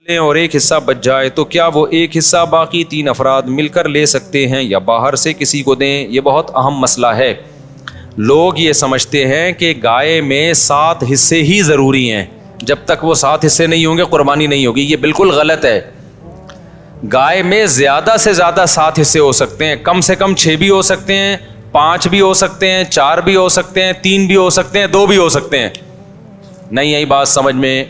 لیں اور ایک حصہ بچ جائے تو کیا وہ ایک حصہ باقی 3 افراد مل کر لے سکتے ہیں یا باہر سے کسی کو دیں؟ یہ بہت اہم مسئلہ ہے۔ لوگ یہ سمجھتے ہیں کہ گائے میں 7 حصے ہی ضروری ہیں، جب تک وہ 7 حصے نہیں ہوں گے قربانی نہیں ہوگی۔ یہ بالکل غلط ہے۔ گائے میں زیادہ سے زیادہ 7 حصے ہو سکتے ہیں، کم سے کم 6 بھی ہو سکتے ہیں، 5 بھی ہو سکتے ہیں، 4 بھی ہو سکتے ہیں، 3 بھی ہو سکتے ہیں، 2 بھی ہو سکتے ہیں۔ نہیں آئی بات سمجھ میں؟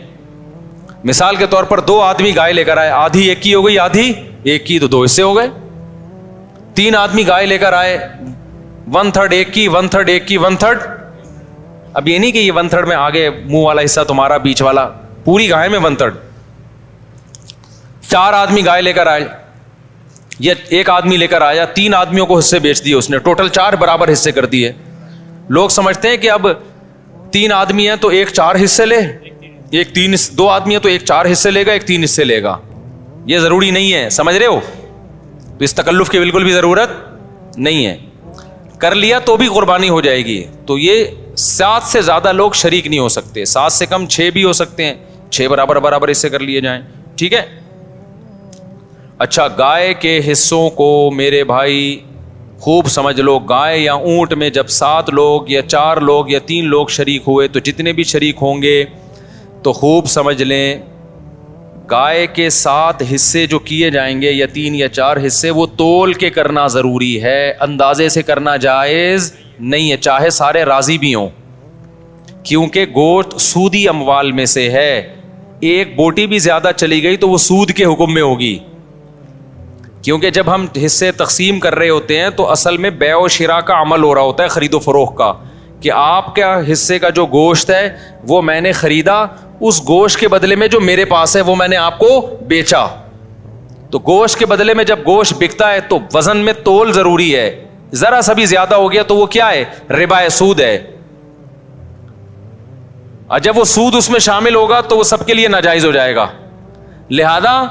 مثال کے طور پر 2 آدمی گائے لے کر آئے، آدھی ایک کی ہو گئی، آدھی ایک کی، تو 2 حصے ہو گئے۔ 3 آدمی گائے لے کر آئے، 1/3 ایک کی، 1/3 ایک کی، 1/3۔ اب یہ نہیں کہ یہ 1/3 میں آگے منہ والا حصہ تمہارا، بیچ والا، پوری گائے میں 1/3۔ 4 آدمی گائے لے کر آئے، یہ ایک آدمی لے کر آیا، 3 آدمیوں کو حصے بیچ دیے اس نے، ٹوٹل 4 برابر حصے کر دیے۔ لوگ سمجھتے ہیں کہ اب 3 آدمی ہیں تو ایک 4 حصے لے، ایک 2 آدمی ہیں تو ایک 4 حصے لے گا، ایک 3 حصے لے گا۔ یہ ضروری نہیں ہے، سمجھ رہے ہو؟ تو اس تکلف کی بالکل بھی ضرورت نہیں ہے۔ کر لیا تو بھی قربانی ہو جائے گی۔ تو یہ 7 سے زیادہ لوگ شریک نہیں ہو سکتے، 7 سے کم 6 بھی ہو سکتے ہیں، 6 برابر حصے کر لیے جائیں، ٹھیک ہے۔ اچھا، گائے کے حصوں کو میرے بھائی خوب سمجھ لو، گائے یا اونٹ میں جب 7 لوگ یا 4 لوگ یا 3 لوگ شریک ہوئے تو جتنے بھی شریک ہوں گے تو خوب سمجھ لیں، گائے کے 7 حصے جو کیے جائیں گے یا 3 یا 4 حصے، وہ تول کے کرنا ضروری ہے، اندازے سے کرنا جائز نہیں ہے، چاہے سارے راضی بھی ہوں، کیونکہ گوشت سودی اموال میں سے ہے۔ ایک بوٹی بھی زیادہ چلی گئی تو وہ سود کے حکم میں ہوگی، کیونکہ جب ہم حصے تقسیم کر رہے ہوتے ہیں تو اصل میں بیع و شراء کا عمل ہو رہا ہوتا ہے، خرید و فروخت کا، کہ آپ کا حصے کا جو گوشت ہے وہ میں نے خریدا، اس گوشت کے بدلے میں جو میرے پاس ہے وہ میں نے آپ کو بیچا۔ تو گوشت کے بدلے میں جب گوشت بکتا ہے تو وزن میں تول ضروری ہے، ذرا سا بھی زیادہ ہو گیا تو وہ کیا ہے؟ ربا ہے، سود ہے۔ اور جب وہ سود اس میں شامل ہوگا تو وہ سب کے لیے ناجائز ہو جائے گا۔ لہذا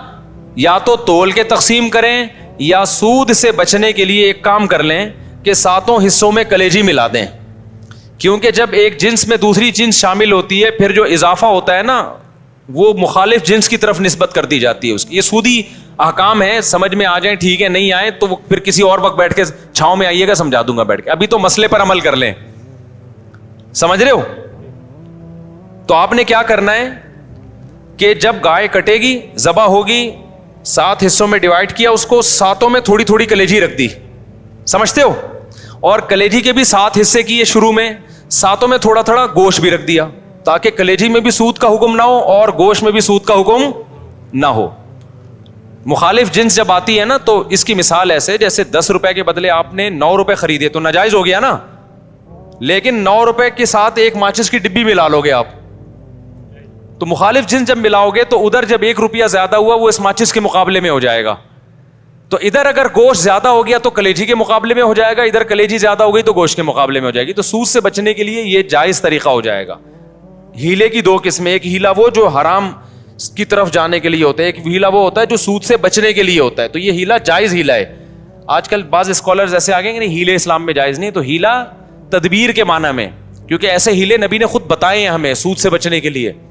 یا تو تول کے تقسیم کریں یا سود سے بچنے کے لیے ایک کام کر لیں کہ 7 حصوں میں کلیجی ملا دیں، کیونکہ جب ایک جنس میں دوسری جنس شامل ہوتی ہے پھر جو اضافہ ہوتا ہے نا وہ مخالف جنس کی طرف نسبت کر دی جاتی ہے اس کی۔ یہ سودی احکام ہے، سمجھ میں آ جائیں ٹھیک ہے، نہیں آئے تو پھر کسی اور وقت بیٹھ کے چھاؤں میں آئیے گا، سمجھا دوں گا بیٹھ کے، ابھی تو مسئلے پر عمل کر لیں، سمجھ رہے ہو؟ تو آپ نے کیا کرنا ہے کہ جب گائے کٹے گی، ذبح ہوگی، 7 حصوں میں ڈیوائڈ کیا، اس کو 7 میں تھوڑی تھوڑی کلیجی رکھ دی، سمجھتے ہو؟ اور کلیجی کے بھی 7 حصے کیے شروع میں، 7 میں تھوڑا تھوڑا گوشت بھی رکھ دیا، تاکہ کلیجی میں بھی سود کا حکم نہ ہو اور گوشت میں بھی سود کا حکم نہ ہو۔ مخالف جنس جب آتی ہے نا تو اس کی مثال ایسے، جیسے 10 روپے کے بدلے آپ نے 9 روپے خریدے تو ناجائز ہو گیا نا، لیکن 9 روپے کے ساتھ ایک ماچس کی ڈبی ملا لو گے آپ، تو مخالف جنس جب ملاؤ گے تو ادھر جب 1 روپیہ زیادہ ہوا وہ اس ماچس کے مقابلے میں ہو جائے گا۔ تو ادھر اگر گوشت زیادہ ہو گیا تو کلیجی کے مقابلے میں ہو جائے گا، ادھر کلیجی زیادہ ہو گئی تو گوشت کے مقابلے میں ہو جائے گی۔ تو سود سے بچنے کے لیے یہ جائز طریقہ ہو جائے گا۔ ہیلے کی 2 قسمیں، ایک ہیلا وہ جو حرام کی طرف جانے کے لیے ہوتا ہے، ایک ہیلا وہ ہوتا ہے جو سود سے بچنے کے لیے ہوتا ہے۔ تو یہ ہیلا جائز ہیلا ہے۔ آج کل بعض اسکالرز ایسے آ گئے کہ نہیں ہیلے اسلام میں جائز نہیں، تو ہیلا تدبیر کے معنی میں، کیونکہ ایسے ہیلے نبی نے خود بتائے ہیں ہمیں سود سے بچنے کے لیے۔